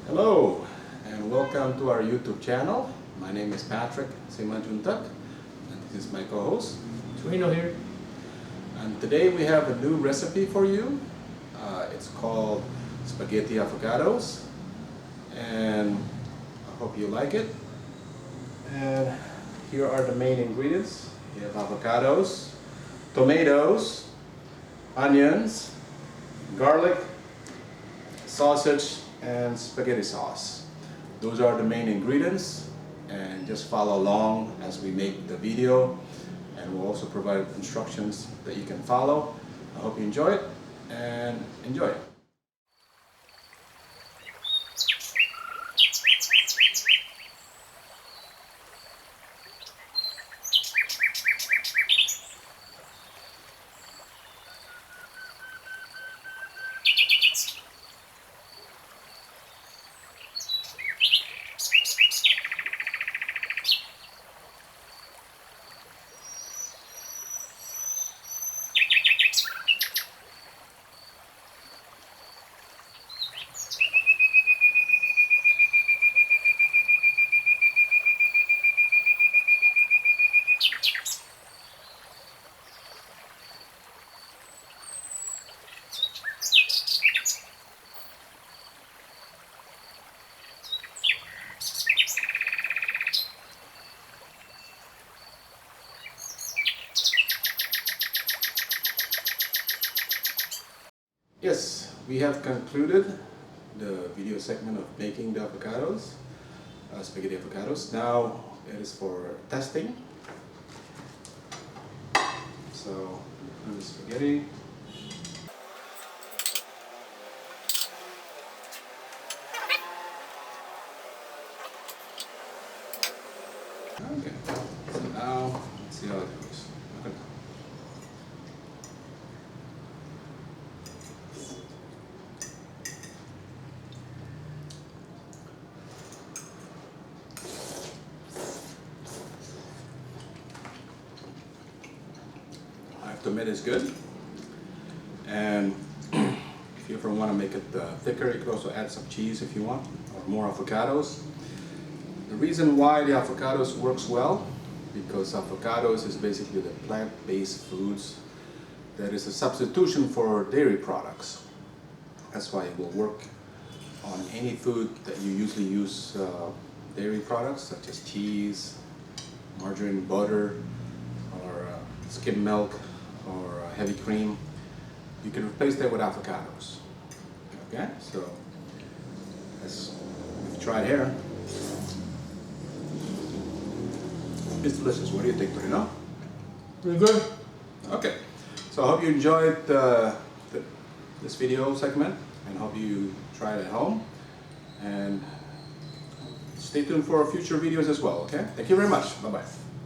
Hello and welcome to our YouTube channel. My name is Patrick JUNTAK and this is my co-host Torino here. And today we have a new recipe for you. It's called Spaghetti Avocados and I hope you like it. And here are the main ingredients. We have avocados, tomatoes, onions, garlic, sausage, and spaghetti sauce. Those are the main ingredients, and just follow along as we make the video, and we'll also provide instructions that you can follow. I hope you enjoy it and enjoy it. Yes, we have concluded the video segment of making the avocados, spaghetti avocados. Now it is for testing. So, the spaghetti. Okay, so now let's see how it goes. Okay. Tomato is good, and if you ever want to make it thicker, you could also add some cheese if you want, or more avocados. The reason why the avocados works well, because avocados is basically the plant-based foods that is a substitution for dairy products. That's why it will work on any food that you usually use dairy products, such as cheese, margarine, butter, or skim milk, or heavy cream. You can replace that with avocados. Okay, so as we've tried here, it's delicious. What do you think, Torino? Pretty good. Okay, so I hope you enjoyed this video segment, and hope you try it at home. And stay tuned for future videos as well. Okay, thank you very much. Bye bye.